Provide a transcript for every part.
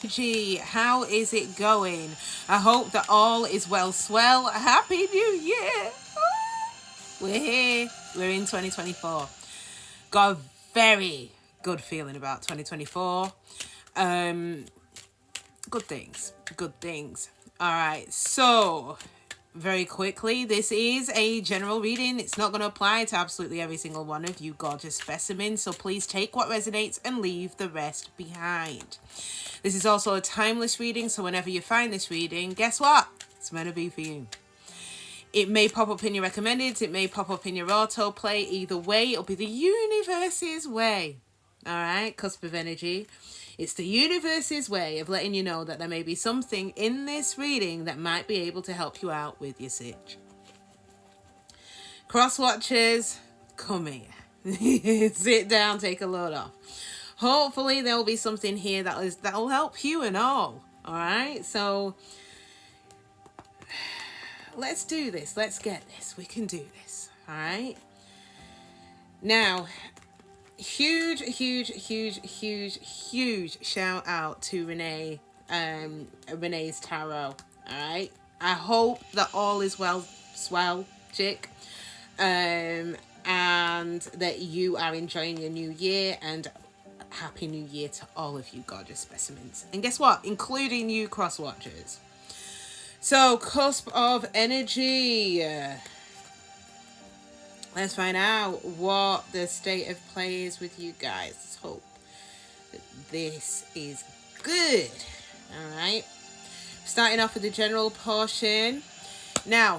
Gee, how is it going? I hope that all is well swell. Happy New Year! We're here. We're in 2024. Got a very good feeling about 2024. Good things. Good things. All right. So, very quickly, this is a general reading. It's not going to apply to absolutely every single one of you gorgeous specimens. So please take what resonates and leave the rest behind. This is also a timeless reading. So whenever you find this reading, guess what? It's meant to be for you. It may pop up in your recommended. It may pop up in your autoplay. Either way, it'll be the universe's way. All right, cusp of energy. It's the universe's way of letting you know that there may be something in this reading that might be able to help you out with your sitch. Cross watchers, come here. Sit down, take a load off. Hopefully there'll be something here that'll help you and all. All right, so let's do this. Let's get this. We can do this. All right. Now, huge shout out to Renee, Renee's Tarot. All right. I hope that all is swell, chick, and that you are enjoying your new year, and happy new year to all of you gorgeous specimens. And guess what? Including you cross watchers. So, cusp of energy. Let's find out what the state of play is with you guys. Let's hope that this is good. All right. Starting off with the general portion. Now,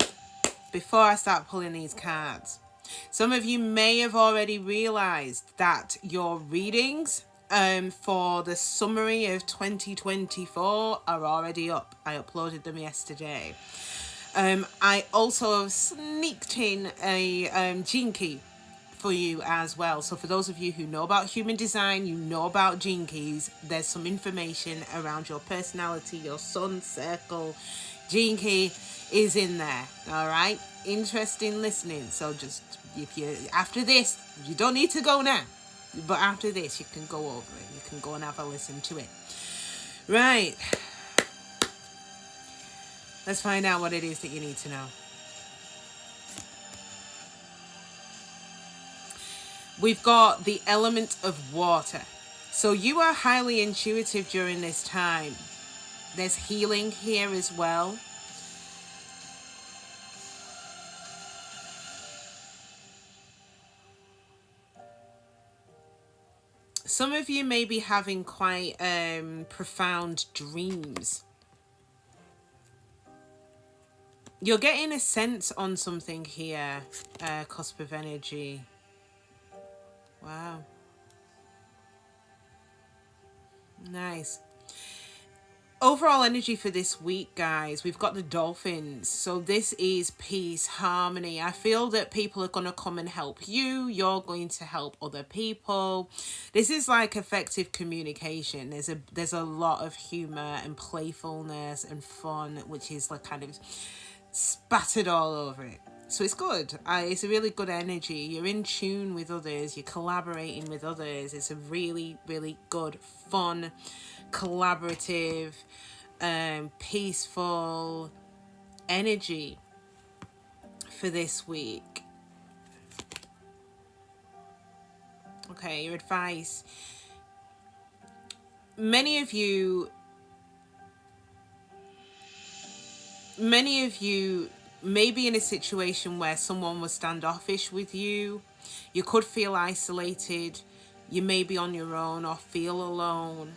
before I start pulling these cards, some of you may have already realized that your readings for the summary of 2024 are already up. I uploaded them yesterday. I also have sneaked in a gene key for you as well. So for those of you who know about human design, you know about gene keys, there's some information around your personality, your sun circle. Gene key is in there. All right. Interesting listening. So just if you after this, you don't need to go now, but after this you can go over it. You can go and have a listen to it. Right. Let's find out what it is that you need to know. We've got the element of water. So you are highly intuitive during this time. There's healing here as well. Some of you may be having quite profound dreams. You're getting a sense on something here, cusp of energy. Wow. Nice. Overall energy for this week, guys, we've got the dolphins. So this is peace, harmony. I feel that people are going to come and help you. You're going to help other people. This is like effective communication. There's a lot of humor and playfulness and fun, which is like kind of spattered all over it. So it's good. It's a really good energy. You're in tune with others. You're collaborating with others. It's a really, really good, fun, collaborative, peaceful energy for this week. Okay, your advice. Many of you may be in a situation where someone was standoffish with you. You could feel isolated. You may be on your own or feel alone.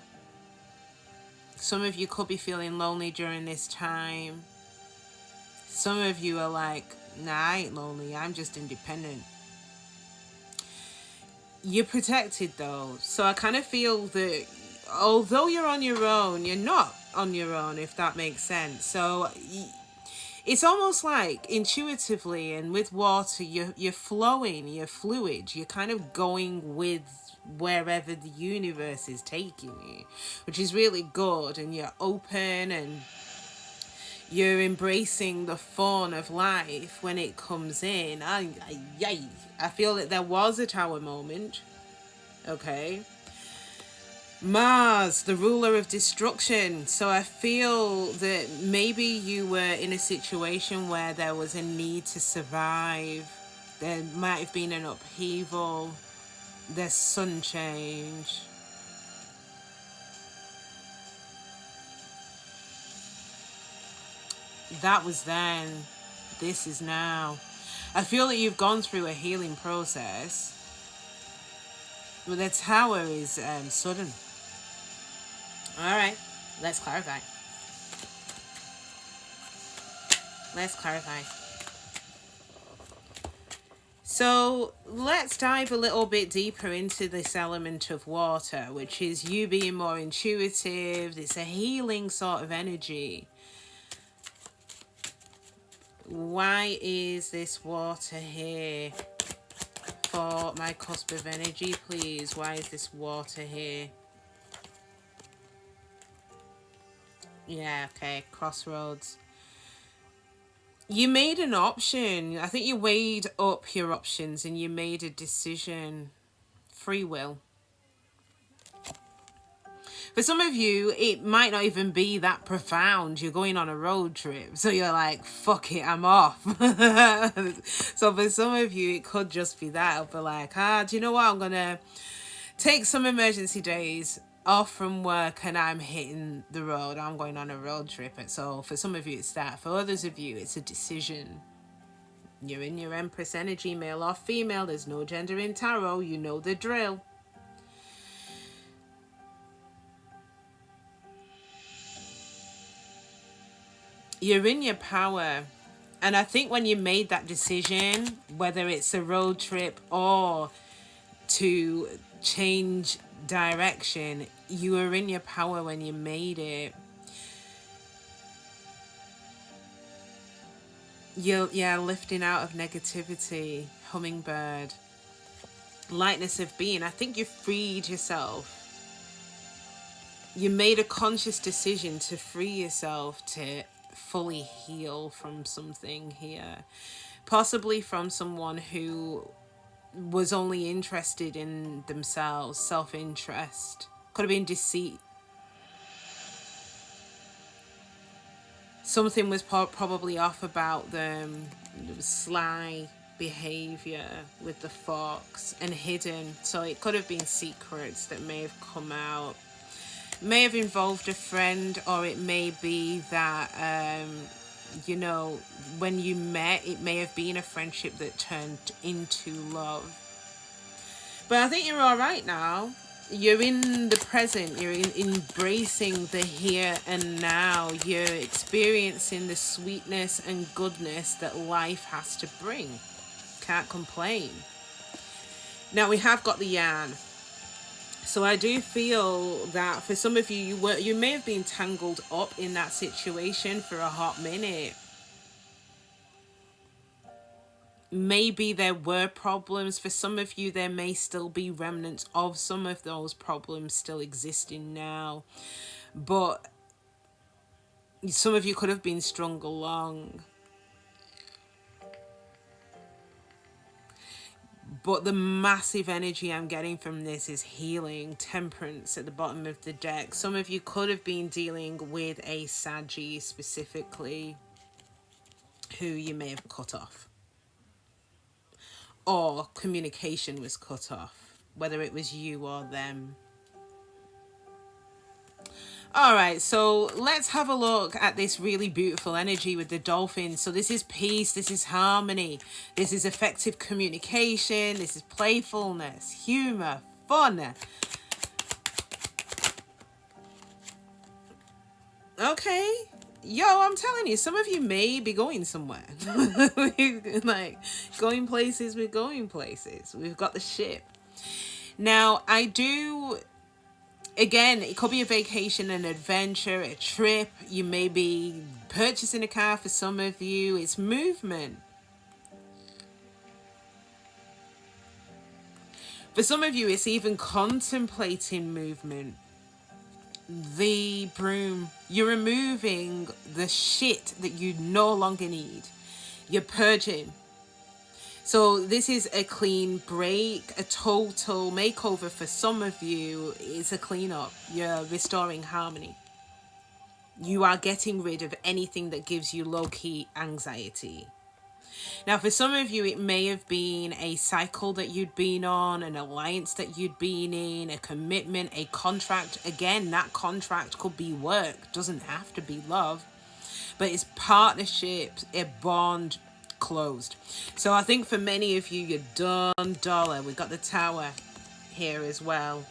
Some of you could be feeling lonely during this time. Some of you are like, nah, I ain't lonely. I'm just independent. You're protected though. So I kind of feel that although you're on your own, you're not on your own, if that makes sense. So it's almost like intuitively and with water, you're flowing, you're fluid, you're kind of going with wherever the universe is taking you, which is really good. And you're open and you're embracing the fun of life when it comes in. I feel that there was a tower moment. Okay. Mars, the ruler of destruction. So I feel that maybe you were in a situation where there was a need to survive. There might have been an upheaval. There's sun change. That was then. This is now. I feel that you've gone through a healing process. But the tower is sudden. Alright, let's clarify. Let's clarify. So let's dive a little bit deeper into this element of water, which is you being more intuitive. It's a healing sort of energy. Why is this water here? For my cusp of energy, please. Why is this water here? Yeah, okay. Crossroads. You made an option. I think you weighed up your options and you made a decision. Free will. For some of you, it might not even be that profound. You're going on a road trip, so you're like, fuck it, I'm off. So for some of you, it could just be that. It'll be like, do you know what? I'm going to take some emergency days off from work and I'm hitting the road. I'm going on a road trip. So for some of you, it's that. For others of you, it's a decision. You're in your Empress energy, male or female. There's no gender in tarot. You know the drill. You're in your power. And I think when you made that decision, whether it's a road trip or to change direction, you were in your power when you made it. You're lifting out of negativity. Hummingbird. Lightness of being. I think you freed yourself. You made a conscious decision to free yourself, to fully heal from something here. Possibly from someone who was only interested in themselves, self-interest. Could have been deceit. Something was probably off about them. It was sly behavior with the fox and hidden. So it could have been secrets that may have come out. May have involved a friend, or it may be that you know, when you met, it may have been a friendship that turned into love. But I think you're all right now. You're in the present. You're embracing the here and now. You're experiencing the sweetness and goodness that life has to bring. Can't complain. Now we have got the yarn. So I do feel that for some of you, you may have been tangled up in that situation for a hot minute. Maybe there were problems. For some of you, there may still be remnants of some of those problems still existing now. But some of you could have been strung along. But the massive energy I'm getting from this is healing, temperance at the bottom of the deck. Some of you could have been dealing with a Saggy specifically, who you may have cut off. Or communication was cut off, whether it was you or them. Alright, so let's have a look at this really beautiful energy with the dolphins. So this is peace, this is harmony, this is effective communication, this is playfulness, humor, fun. Okay, yo, I'm telling you, some of you may be going somewhere. Like, going places, we're going places. We've got the ship. Now, I do... Again, it could be a vacation, an adventure, a trip. You may be purchasing a car for some of you. It's movement. For some of you, it's even contemplating movement. The broom. You're removing the shit that you no longer need. You're purging. So this is a clean break, a total makeover for some of you. It's a cleanup. You're restoring harmony. You are getting rid of anything that gives you low-key anxiety. Now, for some of you, it may have been a cycle that you'd been on, an alliance that you'd been in, a commitment, a contract. Again, that contract could be work, doesn't have to be love, but it's partnerships, a bond closed. So I think for many of you, you're done dollar. We've got the Tower here as well.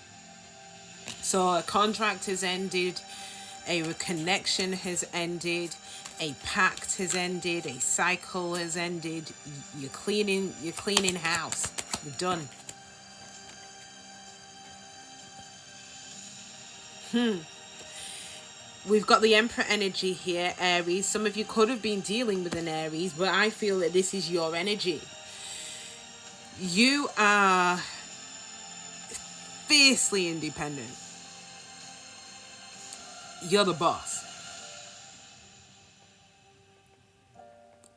So a contract has ended, a reconnection has ended, a pact has ended, a cycle has ended. You're cleaning house. You're done. We've got the Emperor energy here, Aries. Some of you could have been dealing with an Aries, but I feel that this is your energy. You are fiercely independent. You're the boss.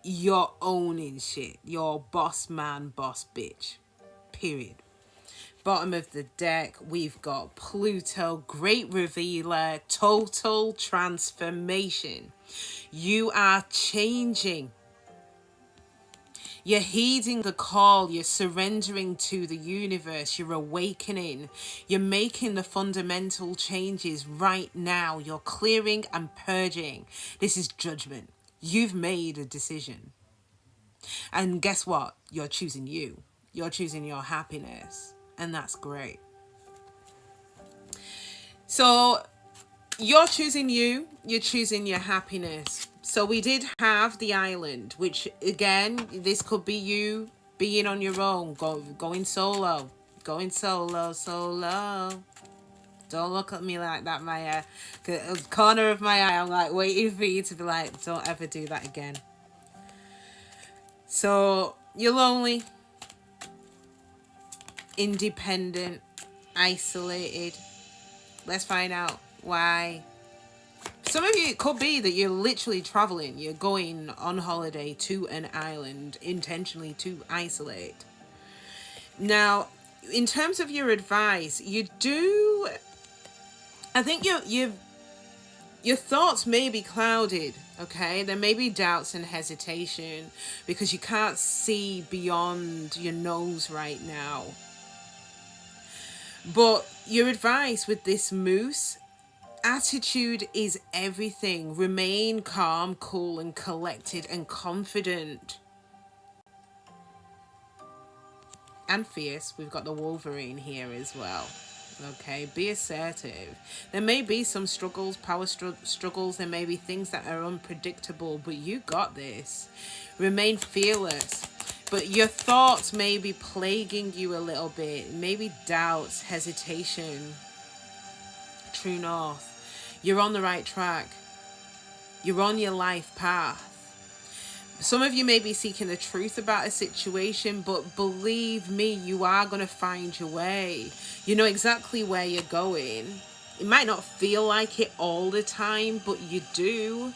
You're owning shit. You're boss man, boss bitch. Period. Bottom of the deck, we've got Pluto, Great Revealer, Total Transformation. You are changing. You're heeding the call. You're surrendering to the universe. You're awakening. You're making the fundamental changes right now. You're clearing and purging. This is judgment. You've made a decision. And guess what? You're choosing you. You're choosing your happiness. And that's great. So you're choosing you. You're choosing your happiness. So we did have the island, which again, this could be you being on your own, going solo. Going solo. Don't look at me like that, Maya. Corner of my eye, I'm like waiting for you to be like, don't ever do that again. So you're lonely, independent, isolated. Let's find out why. Some of you, it could be that you're literally traveling. You're going on holiday to an island intentionally to isolate. Now, in terms of your advice, I think your thoughts may be clouded, okay? There may be doubts and hesitation because you can't see beyond your nose right now. But your advice with this moose, attitude is everything. Remain calm, cool, and collected and confident. And fierce. We've got the Wolverine here as well. Okay, be assertive. There may be some struggles, power struggles. There may be things that are unpredictable, but you got this. Remain fearless. But your thoughts may be plaguing you a little bit. Maybe doubts, hesitation. True north. You're on the right track. You're on your life path. Some of you may be seeking the truth about a situation, but believe me, you are going to find your way. You know exactly where you're going. It might not feel like it all the time, but you do.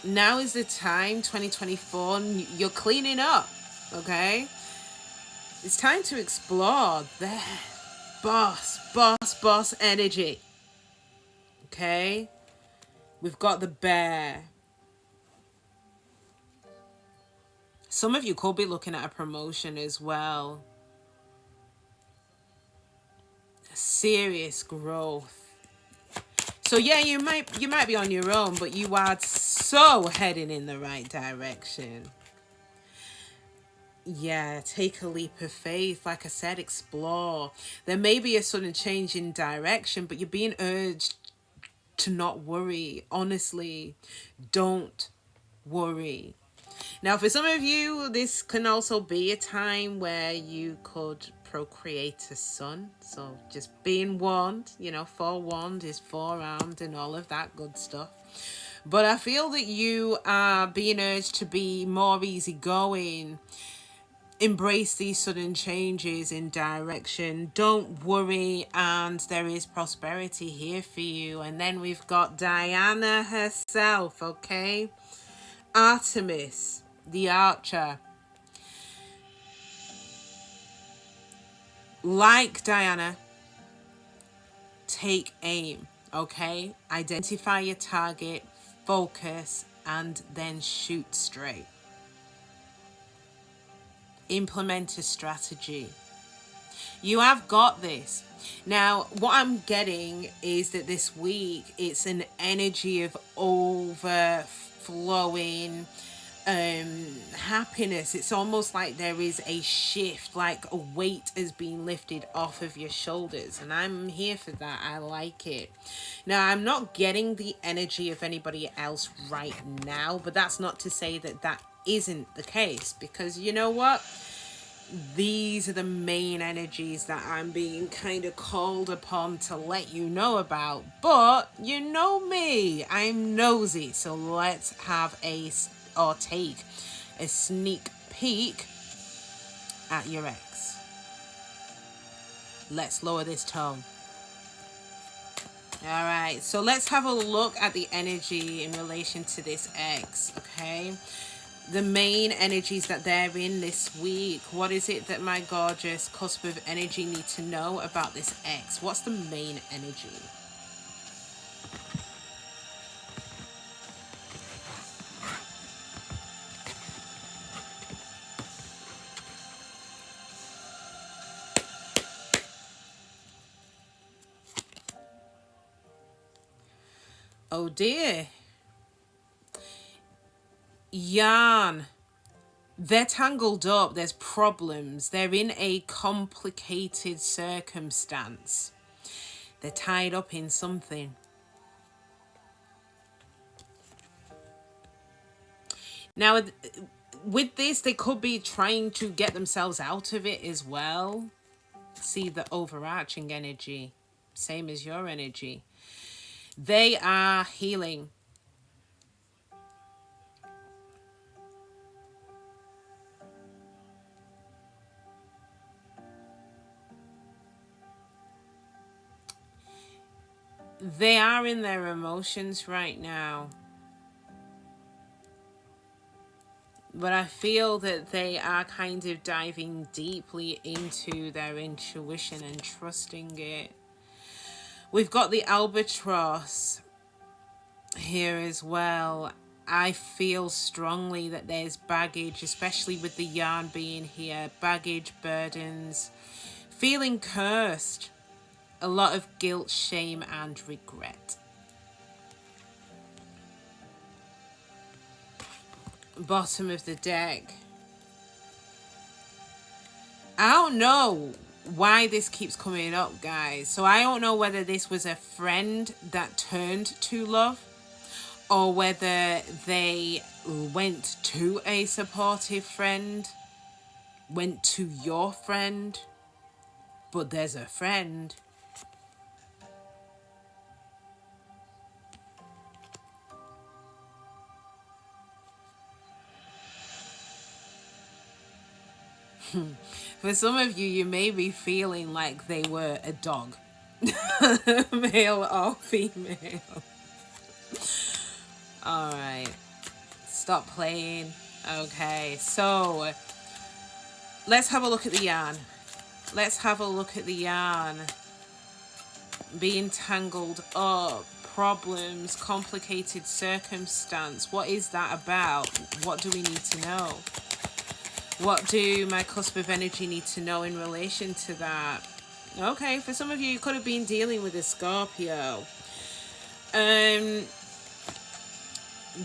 Now is the time, 2024, you're cleaning up, okay? It's time to explore the boss energy, okay? We've got the Bear. Some of you could be looking at a promotion as well. Serious growth. So yeah, you might be on your own, but you are so heading in the right direction. Yeah, take a leap of faith. Like I said, explore. There may be a sudden change in direction, but you're being urged to not worry. Honestly, don't worry. Now, for some of you, this can also be a time where you could procreate a son. So just being warned, forewarned is forearmed and all of that good stuff. But I feel that you are being urged to be more easygoing. Embrace these sudden changes in direction. Don't worry, and there is prosperity here for you. And then we've got Diana herself, okay? Artemis. the Archer. Like Diana, take aim, okay? Identify your target, focus, and then shoot straight. Implement a strategy. You have got this. Now, what I'm getting is that this week, it's an energy of overflowing happiness. It's almost like there is a shift, like a weight has been lifted off of your shoulders, and I'm here for that. I like it. Now, I'm not getting the energy of anybody else right now, but that's not to say that that isn't the case, because you know what, these are the main energies that I'm being kind of called upon to let you know about. But you know me, I'm nosy, so let's have take a sneak peek at your ex. Let's lower this tone. All right, so let's have a look at the energy in relation to this ex, okay? The main energies that they're in this week. What is it that my gorgeous cusp of energy need to know about this ex? What's the main energy? Oh dear. Yarn. They're tangled up. There's problems. They're in a complicated circumstance. They're tied up in something. Now, with this, they could be trying to get themselves out of it as well. See the overarching energy. Same as your energy. They are healing. They are in their emotions right now. But I feel that they are kind of diving deeply into their intuition and trusting it. We've got the albatross here as well. I feel strongly that there's baggage, especially with the yarn being here. Baggage, burdens, feeling cursed. A lot of guilt, shame, and regret. Bottom of the deck. I don't know why this keeps coming up, guys. So I don't know whether this was a friend that turned to love, or whether they went to a supportive friend, went to your friend, but there's a friend. For some of you, you may be feeling like they were a dog, male or female. All right, stop playing. Okay, so let's have a look at the yarn. Let's have a look at the yarn. Being tangled up, problems, complicated circumstance. What is that about? What do we need to know? What do my cusp of energy need to know in relation to that? Okay, for some of you, you could have been dealing with a Scorpio.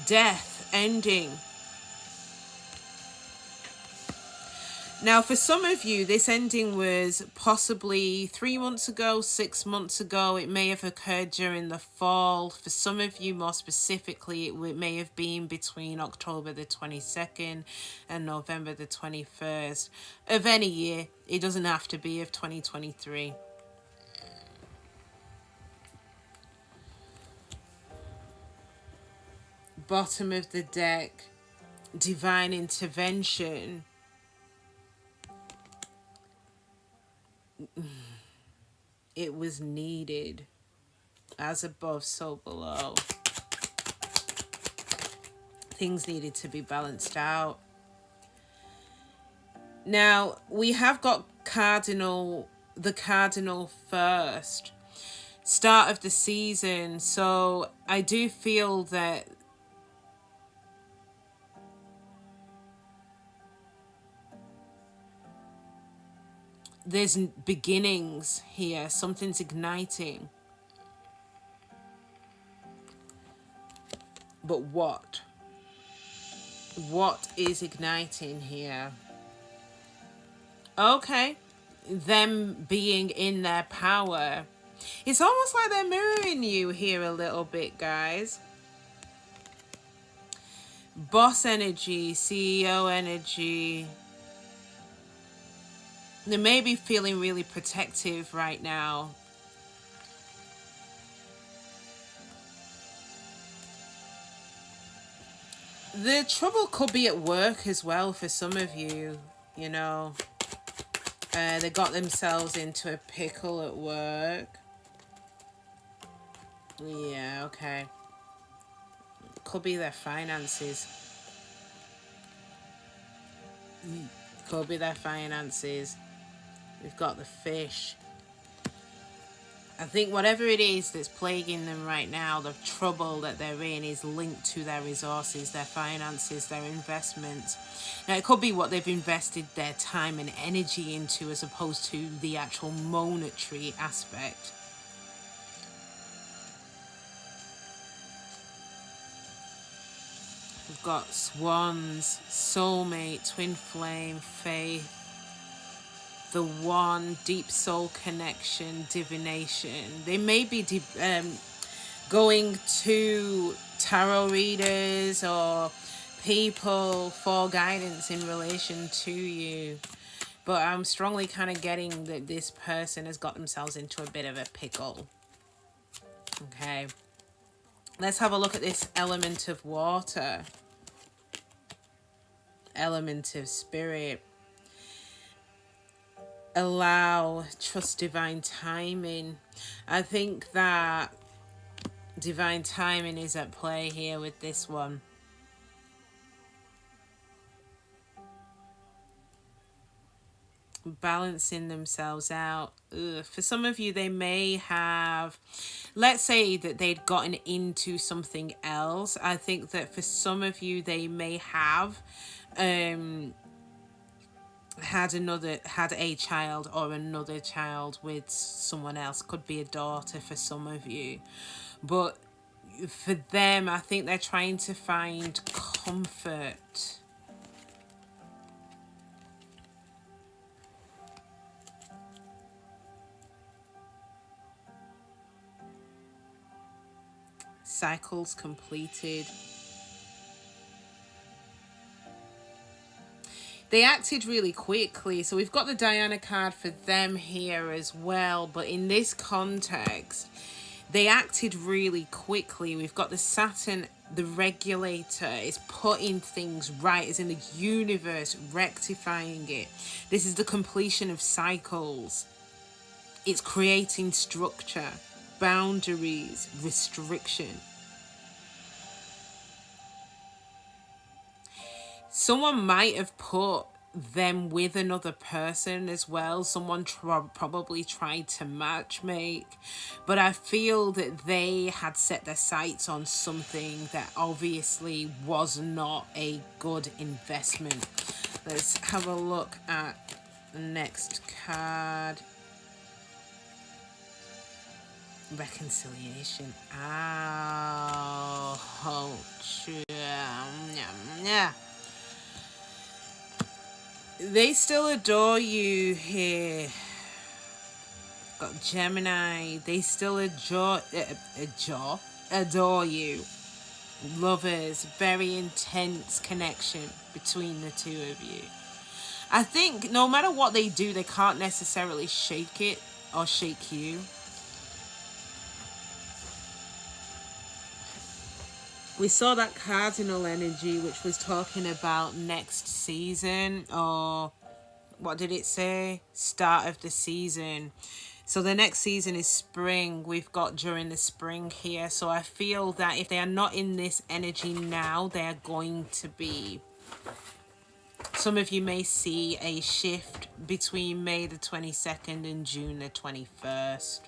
Death, ending. Now, for some of you, this ending was possibly 3 months ago, 6 months ago. It may have occurred during the fall. For some of you, more specifically, it may have been between October the 22nd and November the 21st of any year. It doesn't have to be of 2023. Bottom of the deck, divine intervention. It was needed. As above, so below. Things needed to be balanced out. Now, we have got the cardinal first, start of the season. So I do feel that there's beginnings here. Something's igniting. But what? What is igniting here? Okay. Them being in their power. It's almost like they're mirroring you here a little bit, guys. Boss energy, CEO energy. They may be feeling really protective right now. The trouble could be at work as well for some of you, you know. They got themselves into a pickle at work. Yeah, okay. Could be their finances. Could be their finances. We've got the fish. I think whatever it is that's plaguing them right now, the trouble that they're in is linked to their resources, their finances, their investments. Now, it could be what they've invested their time and energy into as opposed to the actual monetary aspect. We've got swans, soulmate, twin flame, faith, the one, deep soul connection, divination. They may be going to tarot readers or people for guidance in relation to you. But I'm strongly kind of getting that this person has got themselves into a bit of a pickle. Okay. Let's have a look at this element of water. Element of spirit. Allow, trust divine timing. I think that divine timing is at play here with this one. Balancing themselves out. For some of you, they may have, let's say that they'd gotten into something else. I think that for some of you, they may have had a child or another child with someone else. Could be a daughter for some of you, but for them, I think they're trying to find comfort. Cycles completed. They acted really quickly. So we've got the Diana card for them here as well. But in this context, they acted really quickly. We've got the Saturn, the regulator, is putting things right, is in the universe, rectifying it. This is the completion of cycles. It's creating structure, boundaries, restriction. Someone might have put them with another person as well. Someone probably tried to matchmake, but I feel that they had set their sights on something that obviously was not a good investment. Let's have a look at the next card. Reconciliation. Yeah. They still adore you here. Got Gemini. They still adore you. Lovers. Very intense connection between the two of you. I think no matter what they do, they can't necessarily shake it or shake you. We saw that cardinal energy, which was talking about next season, or what did it say? Start of the season. So the next season is spring. We've got during the spring here. So I feel that if they are not in this energy now, they are going to be. Some of you may see a shift between May the 22nd and June the 21st.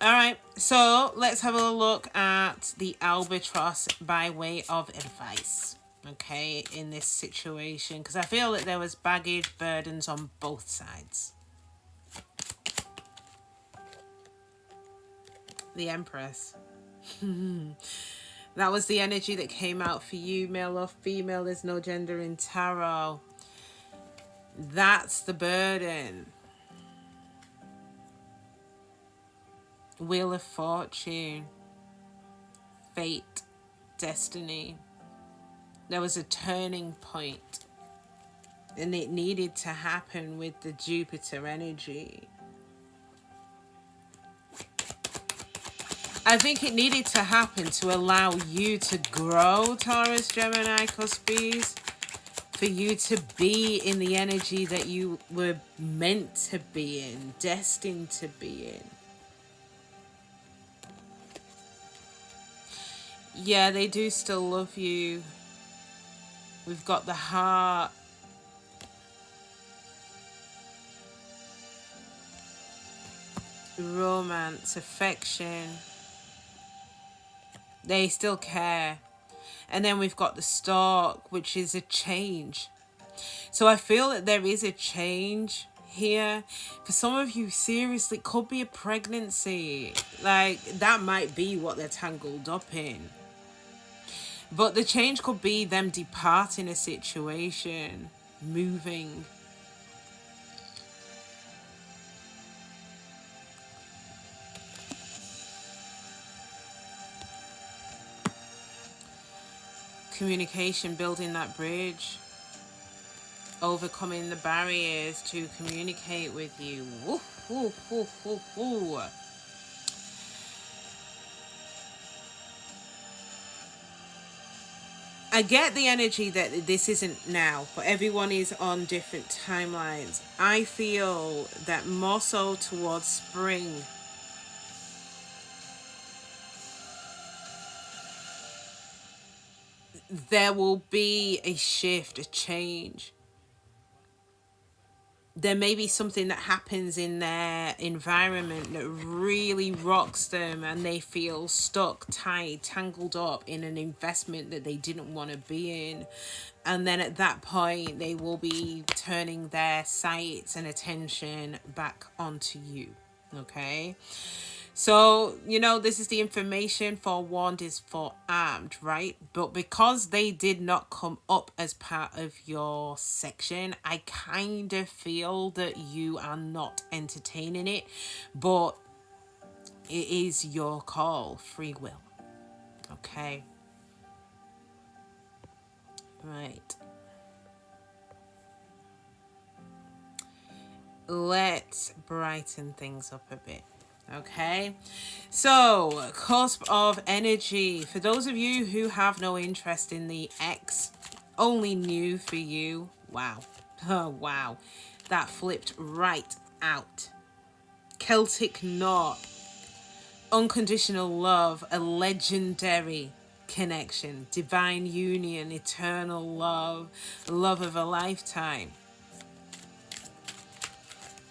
All right, so let's have a look at the albatross by way of advice, okay, in this situation, because I feel that there was baggage, burdens on both sides. The Empress. That was the energy that came out for you, male or female. There's no gender in tarot. That's the burden. Wheel of Fortune, fate, destiny. There was a turning point, and it needed to happen with the Jupiter energy. I think it needed to happen to allow you to grow, Taurus, Gemini, Cuspies, for you to be in the energy that you were meant to be in, destined to be in. Yeah, they do still love you. We've got the heart. Romance, affection. They still care. And then we've got the Stork, which is a change. So I feel that there is a change here. For some of you, seriously, it could be a pregnancy. Like, that might be what they're tangled up in. But the change could be them departing a situation, moving. Communication, building that bridge. Overcoming the barriers to communicate with you. Woo, woo, woo, woo, woo. I get the energy that this isn't now, but everyone is on different timelines. I feel that more so towards spring, there will be a shift, a change. There may be something that happens in their environment that really rocks them and they feel stuck, tied, tangled up in an investment that they didn't want to be in. And then at that point, they will be turning their sights and attention back onto you. Okay? So, you know, this is the information. Forewarned is forearmed, right? But because they did not come up as part of your section, I kind of feel that you are not entertaining it. But it is your call, free will. Okay? Right. Let's brighten things up a bit. Okay, so cusp of energy. For those of you who have no interest in the X, only new for you. Wow. Oh, wow. That flipped right out. Celtic knot. Unconditional love. A legendary connection. Divine union. Eternal love. Love of a lifetime.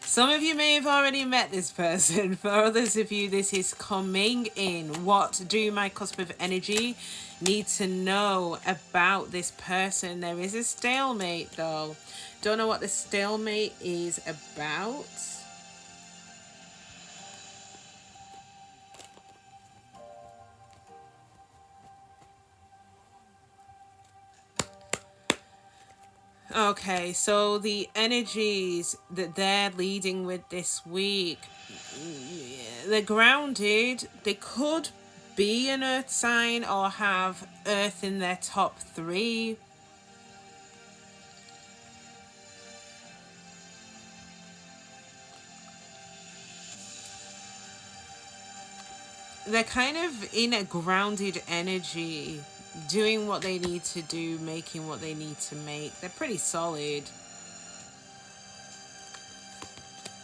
Some of you may have already met this person. For others of you, this is coming in. What do my cusp of energy need to know about this person? There is a stalemate, though. Don't know what the stalemate is about. Okay, so the energies that they're leading with this week, they're grounded. They could be an earth sign or have earth in their top 3. They're kind of in a grounded energy, doing what they need to do, making what they need to make. They're pretty solid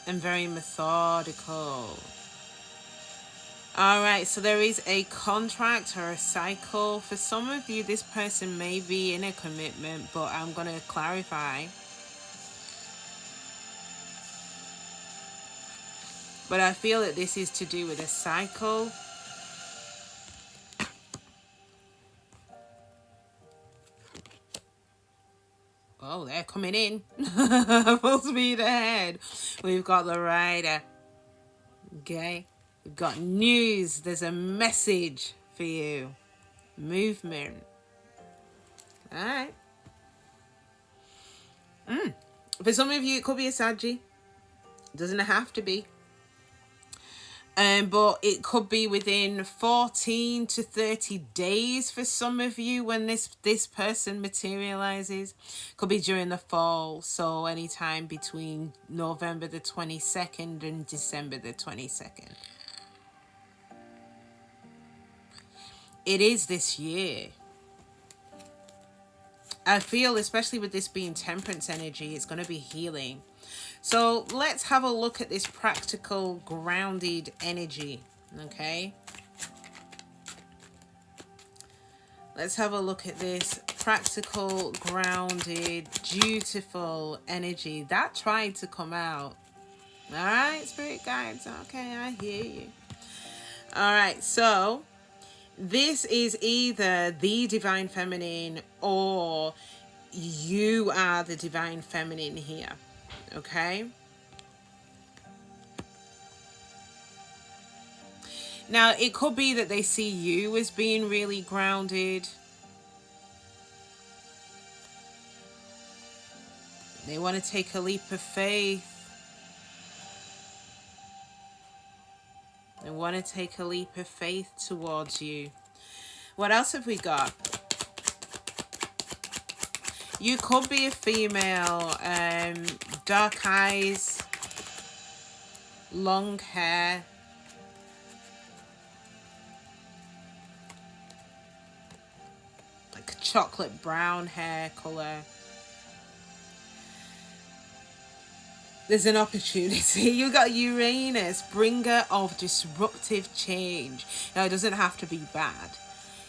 and very methodical. All right, so there is a contract or a cycle. For some of you, this person may be in a commitment, but I'm going to clarify. But I feel that this is to do with a cycle. Oh, they're coming in. Full speed ahead. We've got the rider. Okay. We've got news. There's a message for you. Movement. Alright. For some of you, it could be a Saggy. Doesn't have to be. But it could be within 14 to 30 days for some of you when this person materializes. Could be during the fall, so anytime between November the 22nd and December the 22nd. It is this year. I feel, especially with this being temperance energy, it's going to be healing. So let's have a look at this practical, grounded energy, okay? Let's have a look at this practical, grounded, beautiful energy. That tried to come out. All right, spirit guides. Okay, I hear you. All right, so this is either the divine feminine or you are the divine feminine here. Okay. Now, it could be that they see you as being really grounded. They want to take a leap of faith. They want to take a leap of faith towards you. What else have we got? You could be a female, dark eyes, long hair, like a chocolate brown hair color. There's an opportunity. You got Uranus, bringer of disruptive change. Now, it doesn't have to be bad.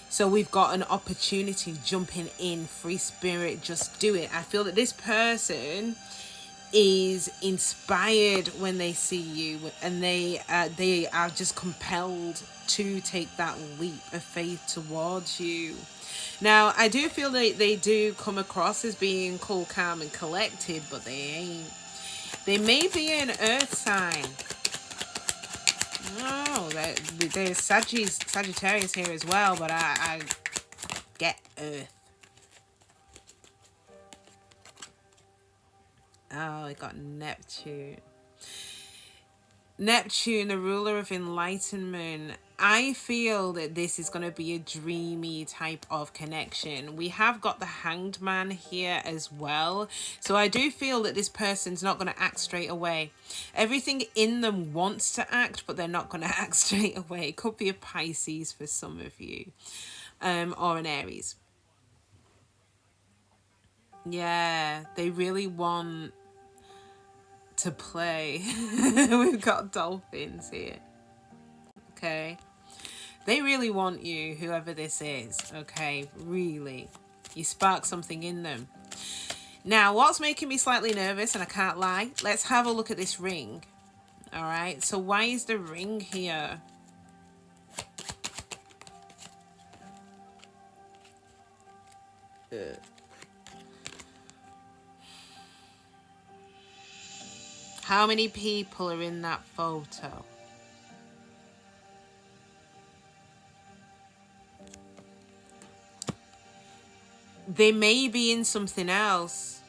So we've got an opportunity jumping in, free spirit, just do it. I feel that this person is inspired when they see you, and they are just compelled to take that leap of faith towards you. Now, I do feel that they do come across as being cool, calm, and collected, but they ain't. They may be an earth sign. Oh, there's Sagittarius here as well, but I get earth. Oh, I got Neptune. Neptune, the ruler of enlightenment. I feel that this is going to be a dreamy type of connection. We have got the Hanged Man here as well. So I do feel that this person's not going to act straight away. Everything in them wants to act, but they're not going to act straight away. It could be a Pisces for some of you, or an Aries. Yeah, they really want to play. We've got dolphins here. Okay. They really want you, whoever this is. Okay, really. You spark something in them. Now, what's making me slightly nervous, and I can't lie, let's have a look at this ring. All right, so why is the ring here? How many people are in that photo? They may be in something else.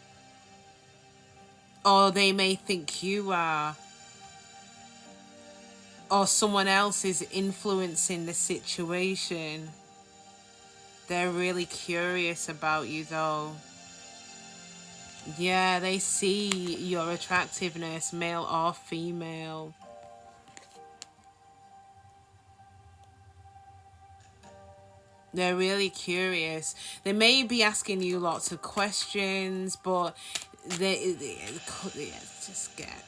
Or they may think you are. Or someone else is influencing the situation. They're really curious about you though. Yeah, they see your attractiveness, male or female. They're really curious. They may be asking you lots of questions, but they just get...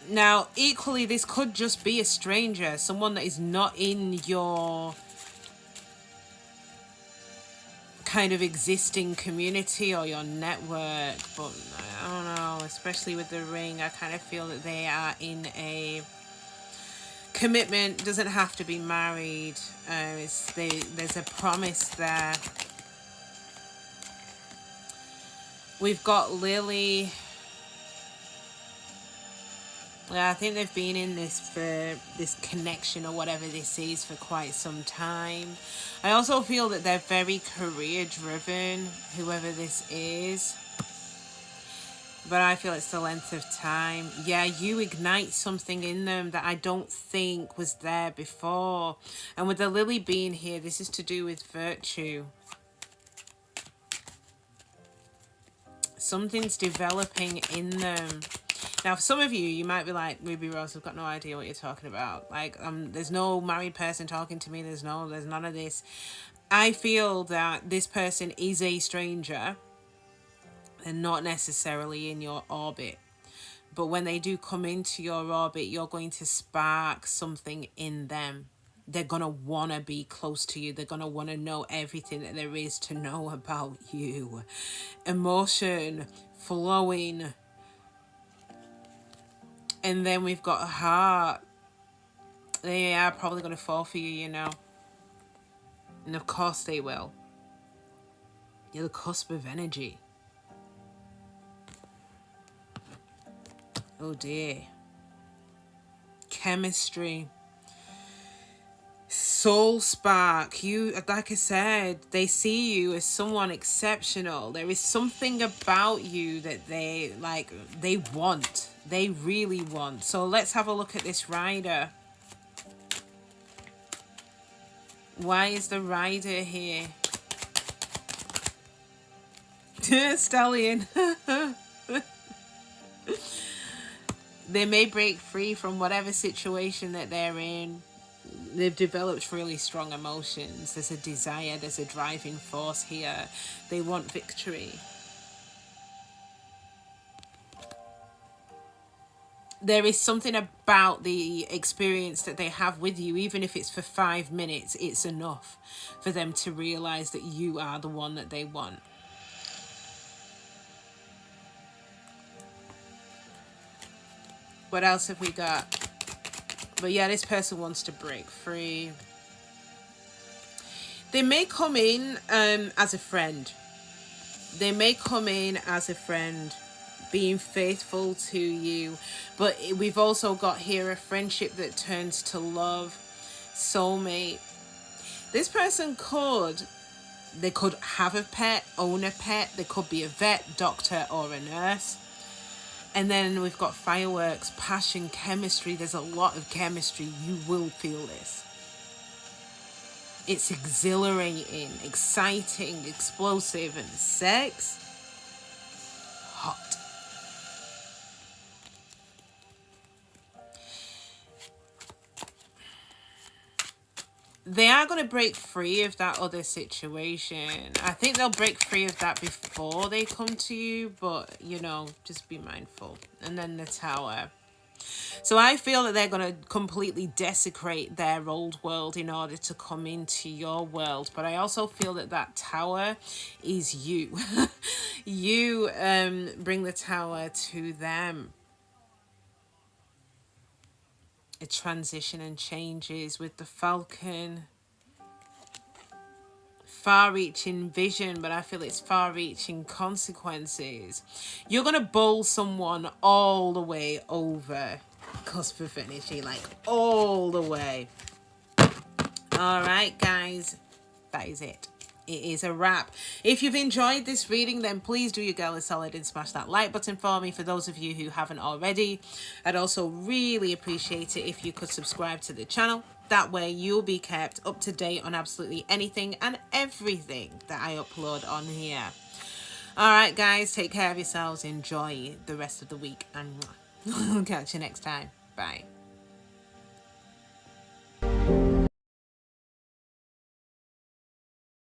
Now, equally, this could just be a stranger, someone that is not in your kind of existing community or your network. But I don't know, especially with the ring, I kind of feel that they are in a commitment. Doesn't have to be married. There's a promise there. We've got Lily. Yeah, I think they've been in this connection or whatever this is for quite some time. I also feel that they're very career driven, whoever this is. But I feel it's the length of time. Yeah, you ignite something in them that I don't think was there before. And with the Lily being here, this is to do with virtue. Something's developing in them. Now, for some of you, you might be like, Ruby Rose, I've got no idea what you're talking about. Like, there's no married person talking to me. There's none of this. I feel that this person is a stranger and not necessarily in your orbit. But when they do come into your orbit, you're going to spark something in them. They're going to want to be close to you. They're going to want to know everything that there is to know about you. Emotion flowing. And then we've got a heart. They are probably going to fall for you, you know. And of course they will. You're the cusp of energy. Oh dear. Chemistry. Soul spark. You, like I said, they see you as someone exceptional. There is something about you that they want. They really want. So let's have a look at this rider. Why is the rider here? Stallion. They may break free from whatever situation that they're in. They've developed really strong emotions. There's a desire, there's a driving force here. They want victory. There is something about the experience that they have with you, even if it's for 5 minutes, it's enough for them to realize that you are the one that they want. What else have we got? But yeah, this person wants to break free. They may come in as a friend. They may come in as a friend, being faithful to you. But we've also got here a friendship that turns to love, soulmate. This person they could have a pet, own a pet. They could be a vet, doctor, or a nurse. And then we've got fireworks, passion, chemistry. There's a lot of chemistry. You will feel this. It's exhilarating, exciting, explosive, and sex. Hot. They are going to break free of that other situation. I think they'll break free of that before they come to you, but, you know, just be mindful. And then the Tower. So I feel that they're going to completely desecrate their old world in order to come into your world. But I also feel that that Tower is you. You bring the Tower to them. A transition and changes with the Falcon. Far-reaching vision, but I feel it's far-reaching consequences. You're going to bowl someone all the way over Cusp of energy, like all the way. All right, guys, that is it. It is a wrap. If you've enjoyed this reading, then please do your girl a solid and smash that like button for me. For those of you who haven't already, I'd also really appreciate it if you could subscribe to the channel. That way you'll be kept up to date on absolutely anything and everything that I upload on here. All right, guys, take care of yourselves. Enjoy the rest of the week, and I'll catch you next time. Bye.